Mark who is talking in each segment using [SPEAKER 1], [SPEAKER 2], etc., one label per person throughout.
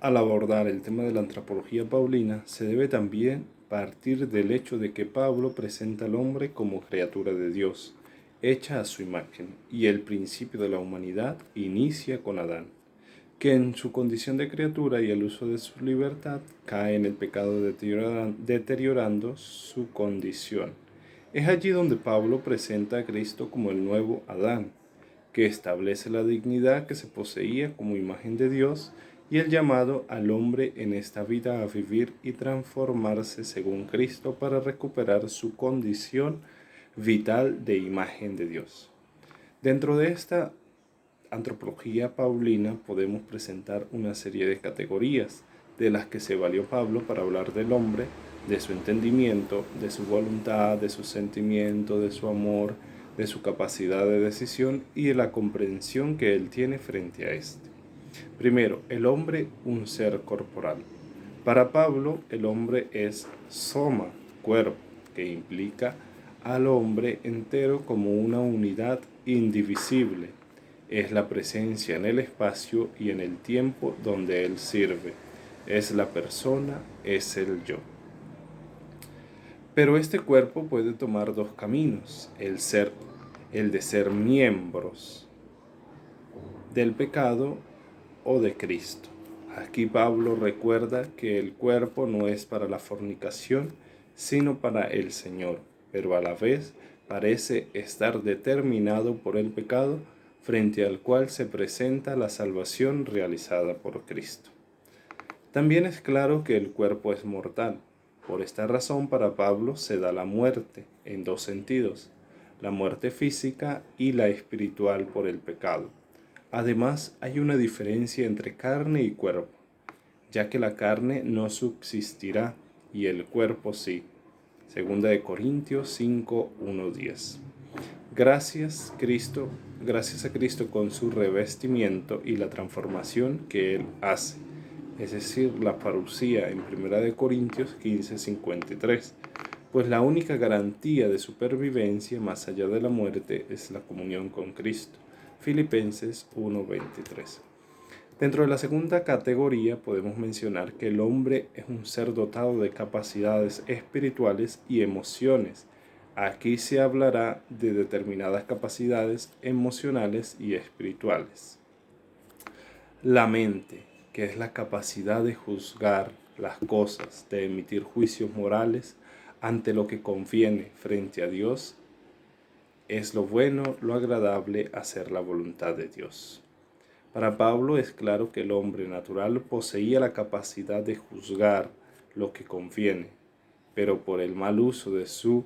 [SPEAKER 1] Al abordar el tema de la antropología paulina, se debe también partir del hecho de que Pablo presenta al hombre como criatura de Dios, hecha a su imagen, y el principio de la humanidad inicia con Adán, que en su condición de criatura y el uso de su libertad cae en el pecado deteriorando su condición. Es allí donde Pablo presenta a Cristo como el nuevo Adán, que establece la dignidad que se poseía como imagen de Dios y el llamado al hombre en esta vida a vivir y transformarse según Cristo para recuperar su condición vital de imagen de Dios. Dentro de esta antropología paulina podemos presentar una serie de categorías de las que se valió Pablo para hablar del hombre, de su entendimiento, de su voluntad, de su sentimiento, de su amor, de su capacidad de decisión y de la comprensión que él tiene frente a este. Primero, el hombre, un ser corporal. Para Pablo, el hombre es soma, cuerpo, que implica al hombre entero como una unidad indivisible. Es la presencia en el espacio y en el tiempo donde él sirve. Es la persona, es el yo. Pero este cuerpo puede tomar dos caminos, el de ser miembros del pecado o de Cristo. Aquí Pablo recuerda que el cuerpo no es para la fornicación, sino para el Señor, pero a la vez parece estar determinado por el pecado, frente al cual se presenta la salvación realizada por Cristo. También es claro que el cuerpo es mortal. Por esta razón, para Pablo se da la muerte en dos sentidos, la muerte física y la espiritual por el pecado. Además, hay una diferencia entre carne y cuerpo, ya que la carne no subsistirá y el cuerpo sí. Segunda de Corintios 5, 1, 10. Gracias a Cristo con su revestimiento y la transformación que Él hace, es decir, la parucía en 1 de Corintios 15, 53, pues la única garantía de supervivencia más allá de la muerte es la comunión con Cristo. Filipenses 1:23. Dentro de la segunda categoría podemos mencionar que el hombre es un ser dotado de capacidades espirituales y emociones. Aquí se hablará de determinadas capacidades emocionales y espirituales. La mente, que es la capacidad de juzgar las cosas, de emitir juicios morales ante lo que conviene frente a Dios, es lo bueno, lo agradable, hacer la voluntad de Dios. Para Pablo es claro que el hombre natural poseía la capacidad de juzgar lo que conviene, pero por el mal uso de su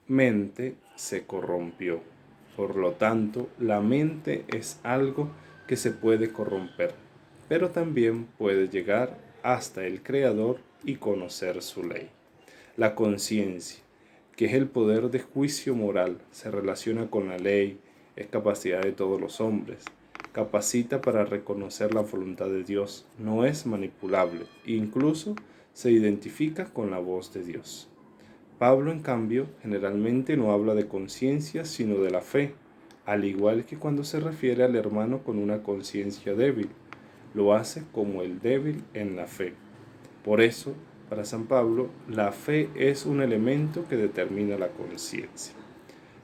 [SPEAKER 1] mente se corrompió. Por lo tanto, la mente es algo que se puede corromper, pero también puede llegar hasta el Creador y conocer su ley. La conciencia, que es el poder de juicio moral, se relaciona con la ley, es capacidad de todos los hombres. Capacita para reconocer la voluntad de Dios, no es manipulable, incluso se identifica con la voz de Dios. Pablo, en cambio, generalmente no habla de conciencia, sino de la fe, al igual que cuando se refiere al hermano con una conciencia débil, lo hace como el débil en la fe. Por eso, para San Pablo, la fe es un elemento que determina la conciencia.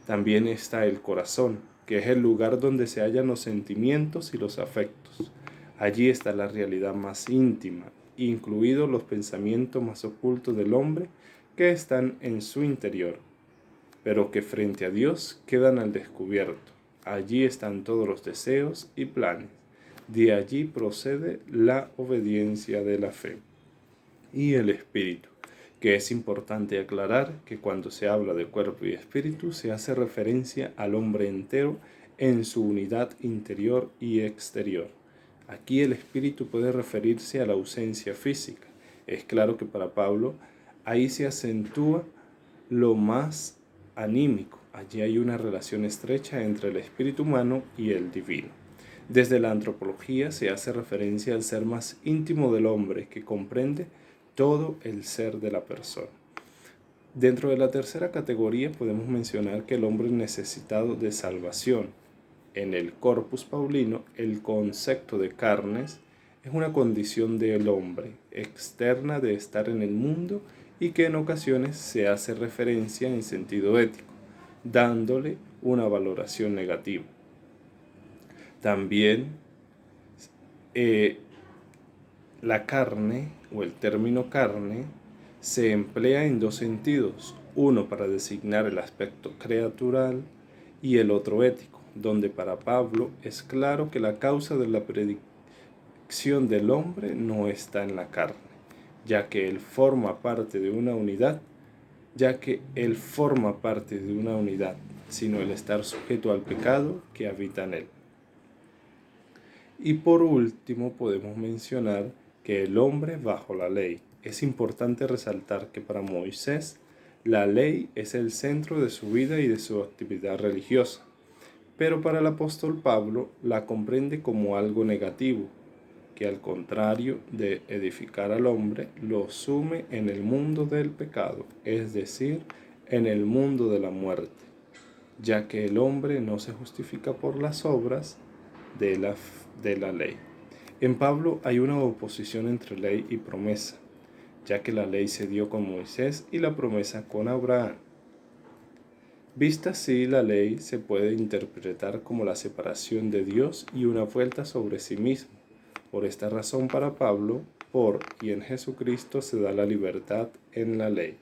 [SPEAKER 1] También está el corazón, que es el lugar donde se hallan los sentimientos y los afectos. Allí está la realidad más íntima, incluidos los pensamientos más ocultos del hombre que están en su interior, pero que frente a Dios quedan al descubierto. Allí están todos los deseos y planes. De allí procede la obediencia de la fe. Y el espíritu, que es importante aclarar que cuando se habla de cuerpo y espíritu se hace referencia al hombre entero en su unidad interior y exterior. Aquí el espíritu puede referirse a la ausencia física. Es claro que para Pablo ahí se acentúa lo más anímico. Allí hay una relación estrecha entre el espíritu humano y el divino. Desde la antropología se hace referencia al ser más íntimo del hombre que comprende todo el ser de la persona. Dentro de la tercera categoría podemos mencionar que el hombre es necesitado de salvación. En el Corpus Paulino, el concepto de carnes es una condición del hombre, externa de estar en el mundo y que en ocasiones se hace referencia en sentido ético, dándole una valoración negativa. También la carne o el término carne se emplea en dos sentidos, uno para designar el aspecto creatural y el otro ético, donde para Pablo es claro que la causa de la predicción del hombre no está en la carne, ya que él forma parte de una unidad, sino el estar sujeto al pecado que habita en él. Y por último podemos mencionar que el hombre bajo la ley. Es importante resaltar que para Moisés la ley es el centro de su vida y de su actividad religiosa, pero para el apóstol Pablo la comprende como algo negativo, que al contrario de edificar al hombre, lo sume en el mundo del pecado, es decir, en el mundo de la muerte, ya que el hombre no se justifica por las obras de la ley. En Pablo hay una oposición entre ley y promesa, ya que la ley se dio con Moisés y la promesa con Abraham. Vista así, la ley se puede interpretar como la separación de Dios y una vuelta sobre sí mismo. Por esta razón, para Pablo, por y en Jesucristo se da la libertad en la ley.